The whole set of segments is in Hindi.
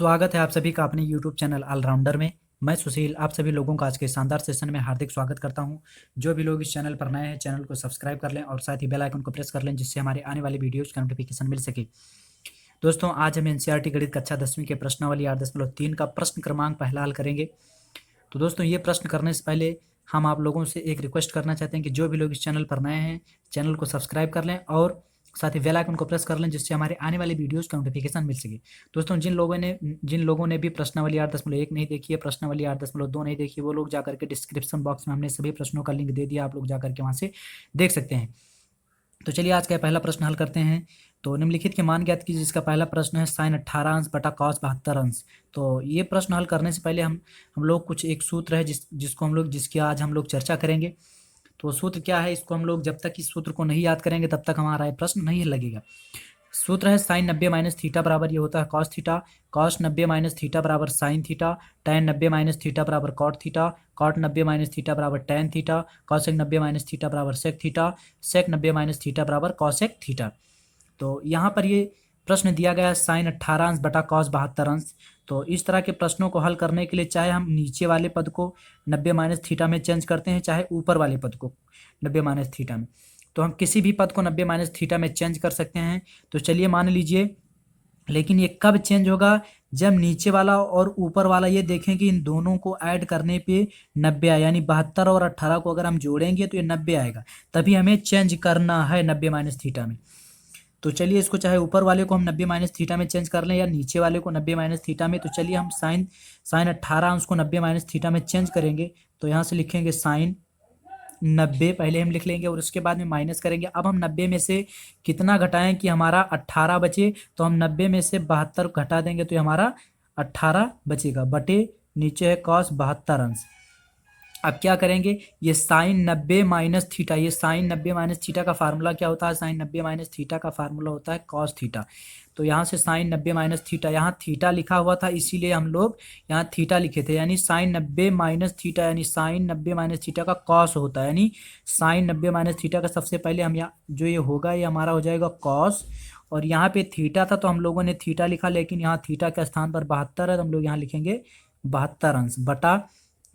स्वागत है आप सभी का अपने YouTube चैनल ऑलराउंडर में। मैं सुशील आप सभी लोगों का आज के शानदार सेशन में हार्दिक स्वागत करता हूं। जो भी लोग इस चैनल पर नए हैं चैनल को सब्सक्राइब कर लें और साथ ही बेल आइकन को प्रेस कर लें जिससे हमारे आने वाली वीडियोज़ का नोटिफिकेशन मिल सके। दोस्तों आज हम एनसीईआरटी गणित कक्षा 10वीं के प्रश्नावली 8.3 का प्रश्न क्रमांक पहला हल करेंगे। तो दोस्तों ये प्रश्न करने से पहले हम आप लोगों से एक रिक्वेस्ट करना चाहते हैं कि जो भी लोग इस चैनल पर नए हैं चैनल को सब्सक्राइब कर लें और साथ ही बेल आइकन को प्रेस कर लें जिससे हमारे आने वाली वीडियोस का नोटिफिकेशन मिल सके। दोस्तों जिन लोगों ने भी प्रश्नावली 8.1 नहीं देखी है, प्रश्नावली 8.2 नहीं देखी, वो लोग जाकर के डिस्क्रिप्शन बॉक्स में हमने सभी प्रश्नों का लिंक दे दिया, आप लोग जाकर के वहाँ से देख सकते हैं। तो चलिए आज का पहला प्रश्न हल करते हैं। तो निम्नलिखित के मान ज्ञात कीजिए जिसका पहला प्रश्न है साइन 18 अंश बटा कॉस 72 अंश। तो ये प्रश्न हल करने से पहले हम लोग कुछ एक सूत्र है जिसकी आज हम लोग चर्चा करेंगे। तो सूत्र क्या है, इसको हम लोग जब तक इस सूत्र को नहीं याद करेंगे तब तक हमारा ये प्रश्न नहीं लगेगा। सूत्र है साइन 90 माइनस थीटा बराबर ये होता है cos theta, cos 90 minus theta बराबर sine theta, tan 90 minus theta बराबर cot theta, cot 90 minus theta बराबर tan theta, cosec 90 minus theta बराबर sec theta, sec 90 minus theta बराबर कॉसेक थीटा। तो यहाँ पर ये प्रश्न दिया गया है साइन 18 अंश बटा कॉस 72 अंश। तो इस तरह के प्रश्नों को हल करने के लिए चाहे हम नीचे वाले पद को 90 माइनस थीटा में चेंज करते हैं, चाहे ऊपर वाले पद को 90 माइनस थीटा में, तो हम किसी भी पद को 90 माइनस थीटा में चेंज कर सकते हैं। तो चलिए मान लीजिए, लेकिन ये कब चेंज होगा, जब नीचे वाला और ऊपर वाला ये देखें कि इन दोनों को ऐड करने पे 90 आया, यानी 72 और 18 को अगर हम जोड़ेंगे तो ये 90 आएगा, तभी हमें चेंज करना है 90 माइनस थीटा में। तो चलिए इसको चाहे ऊपर वाले को हम 90 माइनस थीटा में चेंज कर लें या नीचे वाले को 90 माइनस थीटा में। तो चलिए हम साइन 18 अंश को 90 माइनस थीटा में चेंज करेंगे। तो यहाँ से लिखेंगे साइन 90 पहले हम लिख लेंगे और उसके बाद में माइनस करेंगे। अब हम 90 में से कितना घटाएं कि हमारा 18 बचे, तो हम 90 में से 72 घटा देंगे तो ये हमारा 18 बचेगा, बटे नीचे है कॉस 72 अंश। अब क्या करेंगे, ये साइन 90 माइनस थीटा, ये साइन 90 माइनस थीटा का फार्मूला क्या होता है, साइन 90 माइनस थीटा का फार्मूला होता है कॉस थीटा। तो यहाँ से साइन 90 माइनस थीटा, यहाँ थीटा लिखा हुआ था इसीलिए हम लोग यहाँ थीटा लिखे थे, यानी साइन 90 माइनस थीटा, यानी साइन 90 माइनस थीटा का कॉस होता है, यानी साइन 90 माइनस थीटा का सबसे पहले हम यहाँ जो ये होगा ये हमारा हो जाएगा कॉस, और यहाँ पे थीटा था तो हम लोगों ने थीटा लिखा, लेकिन यहाँ थीटा के स्थान पर 72 है तो हम लोग यहाँ लिखेंगे 72 अंश बटा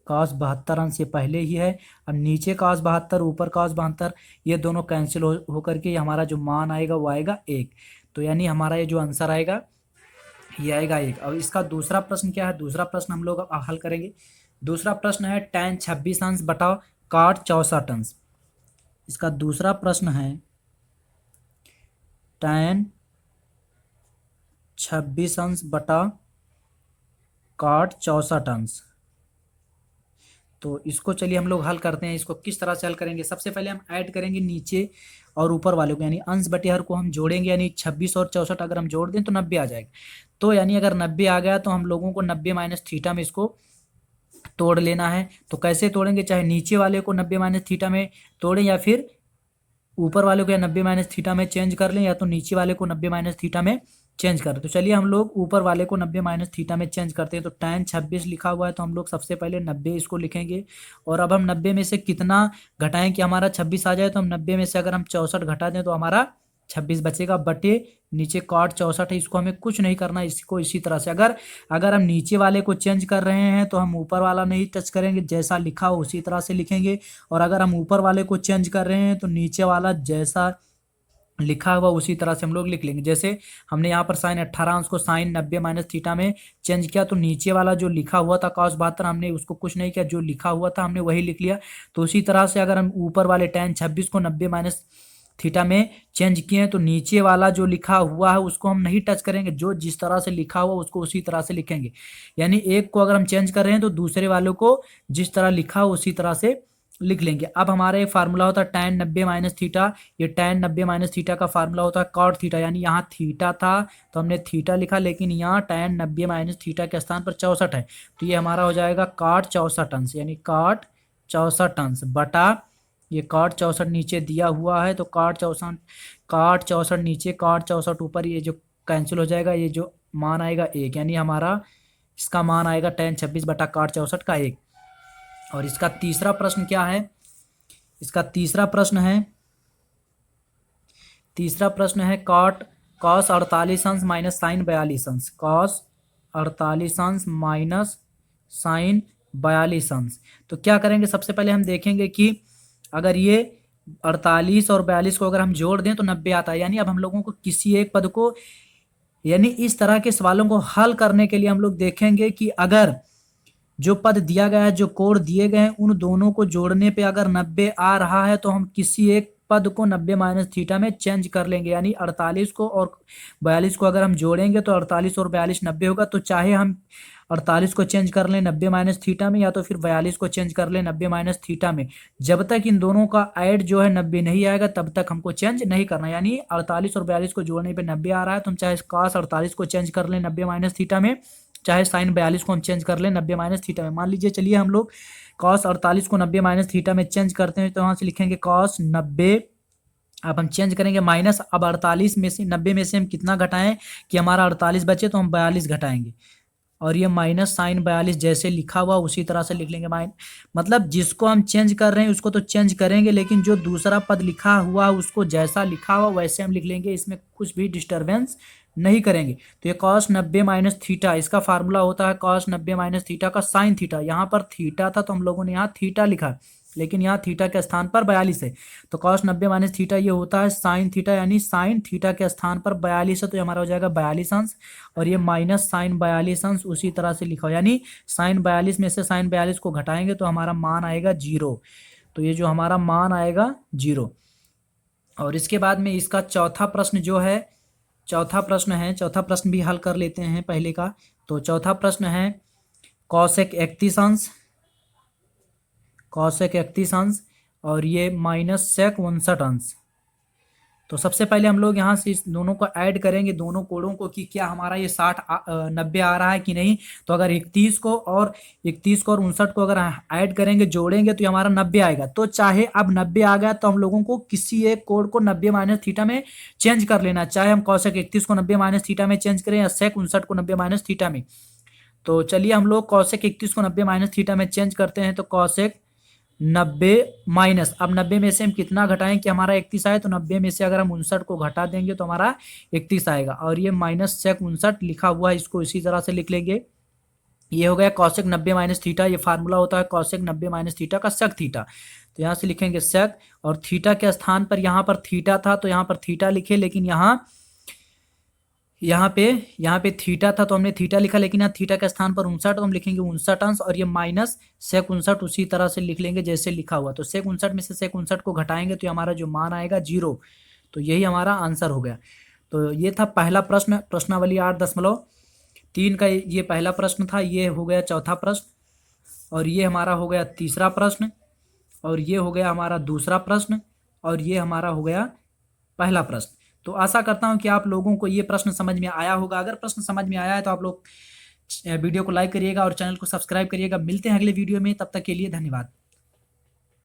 कॉस 72 अंश, ये पहले ही है। अब नीचे कॉस 72 ऊपर कॉस 72, ये दोनों कैंसिल हो करके हमारा जो मान आएगा वो आएगा 1। तो यानी हमारा ये जो आंसर आएगा ये आएगा 1। अब इसका दूसरा प्रश्न क्या है, दूसरा प्रश्न हम लोग अब हल करेंगे। दूसरा प्रश्न है tan 26 अंश बटा cot 64 अंश। इसका दूसरा प्रश्न है tan 26 अंश बटा cot 64 अंश। तो इसको चलिए हम लोग हल करते हैं। इसको किस तरह से हल करेंगे, सबसे पहले हम ऐड करेंगे नीचे और ऊपर वाले को, यानी अंश बटे हर को हम जोड़ेंगे, यानी 26 और 64 अगर हम जोड़ दें तो 90 आ जाएगा। तो यानी अगर 90 आ गया तो हम लोगों को 90 माइनस थीटा में इसको तोड़ लेना है। तो कैसे तोड़ेंगे, चाहे नीचे वाले को 90 माइनस थीटा में तोड़ें या फिर ऊपर वाले को या 90 माइनस थीटा में चेंज कर लें, या तो नीचे वाले को 90 माइनस थीटा में चेंज कर। तो चलिए हम लोग ऊपर वाले को 90 माइनस थीटा में चेंज करते हैं। तो tan 26 लिखा हुआ है तो हम लोग सबसे पहले 90 इसको लिखेंगे, और अब हम 90 में से कितना घटाएं कि हमारा 26 आ जाए। तो हम 90 में से अगर हम 64 घटा दें तो हमारा 26 बचेगा, बटे नीचे कॉट 64 है, इसको हमें कुछ नहीं करना, इसको इसी तरह से अगर हम नीचे वाले को चेंज कर रहे हैं तो हम ऊपर वाला नहीं टच करेंगे, जैसा लिखा हो उसी तरह से लिखेंगे। और अगर हम ऊपर वाले को चेंज कर रहे हैं तो नीचे वाला जैसा लिखा हुआ उसी तरह से हम लोग लिख लेंगे। जैसे हमने यहाँ पर साइन 18 अंश को साइन 90 माइनस थीटा में चेंज किया, तो नीचे वाला जो लिखा हुआ था कॉस 72 हमने उसको कुछ नहीं किया, जो लिखा हुआ था हमने वही लिख लिया। तो उसी तरह से अगर हम ऊपर वाले tan 26 को 90 माइनस थीटा में चेंज किए हैं तो नीचे वाला जो लिखा हुआ है उसको हम नहीं टच करेंगे, जो जिस तरह से लिखा हुआ उसको उसी तरह से लिखेंगे। यानी एक को अगर हम चेंज कर रहे हैं तो दूसरे वालों को जिस तरह लिखा हो उसी तरह से लिख लेंगे। अब हमारा एक फार्मूला होता है tan 90 माइनस थीटा, ये tan 90 माइनस थीटा का फार्मूला होता है कॉट थीटा, यानी यहाँ थीटा था तो हमने थीटा लिखा, लेकिन यहाँ tan 90 माइनस थीटा के स्थान पर 64 है तो ये हमारा हो जाएगा कॉट 64 अंश, यानी कॉट 64 अंश बटा ये कॉट 64 नीचे दिया हुआ है तो कॉट 64 नीचे कॉट 64 ऊपर, ये जो कैंसिल हो जाएगा, ये जो मान आएगा 1, यानी हमारा इसका मान आएगा tan 26 बटा कॉट 64 का 1। और इसका तीसरा प्रश्न क्या है, इसका तीसरा प्रश्न है कॉस 48 अंश माइनस साइन 42 अंश, कॉस 48 अंश माइनस साइन 42 अंश। तो क्या करेंगे, सबसे पहले हम देखेंगे कि अगर ये 48 और 42 को अगर हम जोड़ दें तो 90 आता है। यानी अब हम लोगों को किसी एक पद को, यानी इस तरह के सवालों को हल करने के लिए हम लोग देखेंगे कि अगर जो पद दिया गया है, जो कोण दिए गए हैं, उन दोनों को जोड़ने पे अगर 90 आ रहा है तो हम किसी एक पद को 90 माइनस थीटा में चेंज कर लेंगे। यानी 48 को और 42 को अगर हम जोड़ेंगे तो 48 और 42 90 होगा। तो चाहे हम 48 को चेंज कर लें 90 माइनस थीटा में, या तो फिर 42 को चेंज कर लें 90 माइनस थीटा में, जब तक इन दोनों का ऐड जो है 90 नहीं आएगा तब तक हमको चेंज नहीं करना। यानी 48 और 42 को जोड़ने पे 90 आ रहा है तो हम चाहे cos 48 को चेंज कर लें 90 माइनस थीटा में, चाहे साइन 42 को हम चेंज कर लें 90 माइनस थीटा में। मान लीजिए, चलिए हम लोग cos 48 को 90 माइनस थीटा में चेंज करते हैं, तो यहाँ से लिखेंगे cos 90। अब हम चेंज करेंगे माइनस, अब 48 में से 90 में से हम कितना घटाएं कि हमारा 48 बचे, तो हम 42 घटाएंगे और ये माइनस साइन 42 जैसे लिखा हुआ उसी तरह से लिख लेंगे। मतलब जिसको हम चेंज कर रहे हैं उसको तो चेंज करेंगे, लेकिन जो दूसरा पद लिखा हुआ उसको जैसा लिखा हुआ वैसे हम लिख लेंगे, इसमें कुछ भी डिस्टर्बेंस नहीं करेंगे। तो ये cos 90 माइनस थीटा, इसका फार्मूला होता है cos 90 माइनस थीटा का साइन थीटा। यहाँ पर थीटा था तो हम लोगों ने यहाँ थीटा लिखा, लेकिन यहाँ थीटा के स्थान पर 42 है, तो cos 90 माइनस थीटा ये होता है साइन थीटा, यानी साइन थीटा के स्थान पर 42 है तो ये हमारा हो जाएगा 42 अंश, और ये माइनस साइन 42 अंश उसी तरह से लिखा हो। यानी साइन 42 में से साइन 42 को घटाएंगे तो हमारा मान आएगा 0। तो ये जो हमारा मान आएगा 0। और इसके बाद में इसका चौथा प्रश्न जो है, चौथा प्रश्न भी हल कर लेते हैं पहले का। तो चौथा प्रश्न है कॉसेक 31 अंश, कॉसेक 31 अंश और ये माइनस सेक 59 अंश। तो सबसे पहले हम लोग यहाँ से इस दोनों को ऐड करेंगे, दोनों कोणों को, कि क्या हमारा ये 90 आ रहा है कि नहीं। तो अगर 31 को और 59 को अगर ऐड करेंगे, जोड़ेंगे, तो ये हमारा 90 आएगा। तो चाहे अब 90 आ गया तो हम लोगों को किसी एक कोण को 90 माइनस थीटा में चेंज कर लेना, चाहे हम कॉसेक 31 को 90 माइनस थीटा में चेंज करें या सेक 59 को 90 माइनस थीटा में। तो चलिए हम लोग कॉसेक 31 को 90 माइनस थीटा में चेंज करते हैं। तो कॉसेक 90 माइनस, अब 90 में से हम कितना घटाएं कि हमारा 31 आए, तो 90 में से अगर हम 59 को घटा देंगे तो हमारा 31 आएगा। और ये माइनस सेक 59 लिखा हुआ है, इसको इसी तरह से लिख लेंगे। ये हो गया कॉसेक 90 माइनस थीटा, ये फार्मूला होता है कॉसेक 90 माइनस थीटा का सेक थीटा। तो यहाँ से लिखेंगे सेक, और थीटा के स्थान पर यहाँ पर थीटा था तो यहाँ पर थीटा लिखे, लेकिन यहाँ पे थीटा था तो हमने थीटा लिखा, लेकिन यहाँ थीटा के स्थान पर 59 तो हम लिखेंगे 59 अंश, और ये माइनस सेक 59 उसी तरह से लिख लेंगे जैसे लिखा हुआ। तो सेक 59 में से सेक 59 को घटाएंगे तो हमारा जो मान आएगा 0। तो यही हमारा आंसर हो गया। तो ये था पहला प्रश्न, प्रश्नावली 8.3 का ये पहला प्रश्न था। ये हो गया चौथा प्रश्न, और ये हमारा हो गया तीसरा प्रश्न, और ये हो गया हमारा दूसरा प्रश्न, और ये हमारा हो गया पहला प्रश्न। तो आशा करता हूं कि आप लोगों को ये प्रश्न समझ में आया होगा। अगर प्रश्न समझ में आया है तो आप लोग वीडियो को लाइक करिएगा और चैनल को सब्सक्राइब करिएगा। मिलते हैं अगले वीडियो में, तब तक के लिए धन्यवाद।